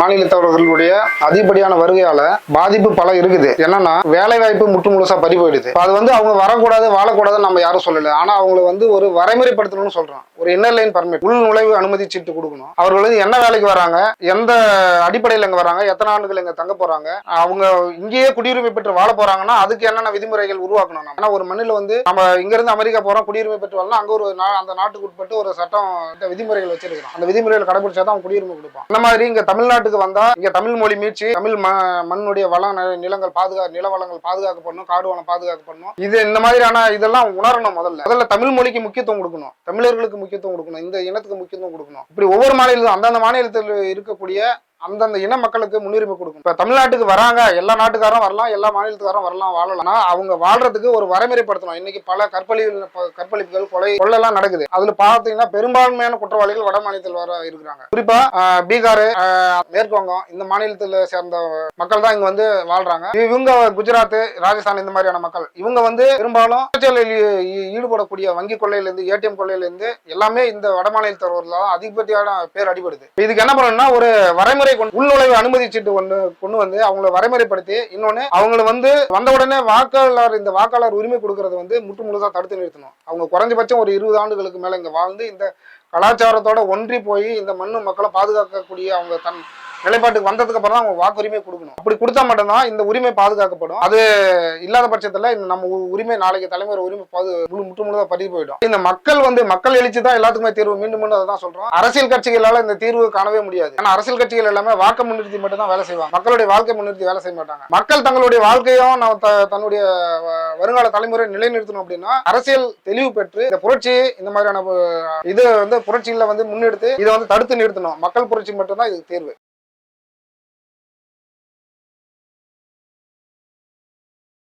மாநிலத்தவர்களுடைய அதிகப்படியான வருகையால பாதிப்பு பல இருக்குது. என்னன்னா வேலை வாய்ப்பு முற்று முழுசா பறி போயிடுது. அது அவங்க வரக்கூடாது வாழக்கூடாதுன்னு நம்ம யாரும் சொல்லல. ஆனா அவங்களை ஒரு வரைமுறைப்படுத்தணும்னு சொல்றோம். ஒரு இன்னர் லைன் பர்மிட், உள் நுழைவு அனுமதி சீட்டு கொடுக்கணும். அவர்கள் என்ன வேலைக்கு வராங்க, எந்த அடிப்படையில் இங்க வராங்க, எத்தனை ஆண்டுகள் இங்க தங்க போறாங்க, அவங்க இங்கேயே குடியுரிமை பெற்று வாழ போறாங்கன்னா அதுக்கு என்னென்ன விதிமுறைகள் உருவாக்கணும். ஏன்னா ஒரு மண்ணில் நம்ம இங்க இருந்து அமெரிக்கா போறோம், குடியுரிமை பெற்று வரலாம், அங்க ஒரு அந்த நாட்டுக்கு உட்பட்டு ஒரு சட்டம் விதிமுறைகள் வச்சிருக்கிறோம். அந்த விதிமுறைகள் கடைபிடிச்சா தான் குடியுரிமை கொடுப்போம். அந்த மாதிரி இங்க தமிழ்நாட்டுக்கு வந்தா இங்க தமிழ் மொழி மீட்சி, தமிழ் மண்ணுடைய நிலங்கள் நில வளங்கள் பாதுகாக்கப்படணும், காடு வளம் பாதுகாக்கப்படணும். இது இந்த மாதிரியான இதெல்லாம் உணரணும். முதல்ல தமிழ் மொழிக்கு முக்கியத்துவம் கொடுக்கணும், தமிழர்களுக்கு முக்கியத்துவம் கொடுக்கணும், இந்த இனத்துக்கு முக்கியத்துவம் கொடுக்கணும். இப்படி ஒவ்வொரு மாநிலத்திலும் அந்தந்த மாநிலத்தில் இருக்கக்கூடிய அந்தந்த இன மக்களுக்கு முன்னுரிமை கொடுக்கும். இப்ப தமிழ்நாட்டுக்கு வராங்க, எல்லா நாட்டுக்காரும் வரலாம், எல்லா மாநிலத்துக்காரும் வரலாம், வாழலாம். அவங்க வாழ்றதுக்கு ஒரு வரைமுறைப்படுத்தணும். இன்னைக்கு பல கற்பழிப்புகள், கொலைலாம் நடக்குது. அதுல பாத்தீங்கன்னா பெரும்பான்மையான குற்றவாளிகள் வட மாநிலத்தில் வர இருக்கிறாங்க. குறிப்பா பீகார், மேற்கு வங்கம் இந்த மாநிலத்தில் சேர்ந்த மக்கள் தான் இங்க வாழ்றாங்க. இவங்க குஜராத், ராஜஸ்தான் இந்த மாதிரியான மக்கள் இவங்க பெரும்பாலும் ஈடுபடக்கூடிய வங்கி கொள்ளையில இருந்து, ஏடிஎம் கொள்ளையில இருந்து எல்லாமே இந்த வட மாநிலத்தவர்கள் தான் அதிகப்படியான பேர் அடிபடுது. இதுக்கு என்ன பண்ணணும்னா ஒரு வரைமுறை உள்நுழைவு அனுமதி சீட்டு கொண்டு வந்து அவங்களை வரைமுறைப்படுத்தி, இன்னொன்னு அவங்களை வந்த உடனே இந்த வாக்காளர் உரிமை கொடுக்கறது முற்று முழுதா தடுத்து நிறுத்தணும். அவங்க குறைஞ்சபட்சம் ஒரு 20 ஆண்டுகளுக்கு மேல இங்க வாழ்ந்து இந்த கலாச்சாரத்தோட ஒன்றி போய் இந்த மண்ணு மக்களை பாதுகாக்கக்கூடிய அவங்க தன் நிலைப்பாட்டுக்கு வந்ததுக்கு அப்புறம் தான் அவங்க வாக்குரிமை கொடுக்கணும். அப்படி கொடுத்தா மட்டும்தான் இந்த உரிமை பாதுகாக்கப்படும். அது இல்லாத பட்சத்துல நம்ம உரிமை நாளைக்கு தலைமுறை உரிமை முற்று முழுதா பறி போயிடும். இந்த மக்கள் எழுச்சி தான் எல்லாத்துக்குமே தீர்வு. மீண்டும் அதான் சொல்றோம். அரசியல் கட்சிகளால இந்த தீர்வு காணவே முடியாது. ஏன்னா அரசியல் கட்சிகள் எல்லாமே வாக்கு முன்னிறுத்தி மட்டும் தான் வேலை செய்வாங்க, மக்களுடைய வாழ்க்கை முன்னிறுத்தி வேலை செய்ய மாட்டாங்க. மக்கள் தங்களுடைய வாழ்க்கையும் தன்னுடைய வருங்கால தலைமுறை நிலைநிறுத்தணும் அப்படின்னா அரசியல் தெளிவு பெற்று இந்த புரட்சி இந்த மாதிரியான இது புரட்சியில முன்னெடுத்து இதை தடுத்து நிறுத்தணும். மக்கள் புரட்சி மட்டும்தான் இதுக்கு தீர்வு.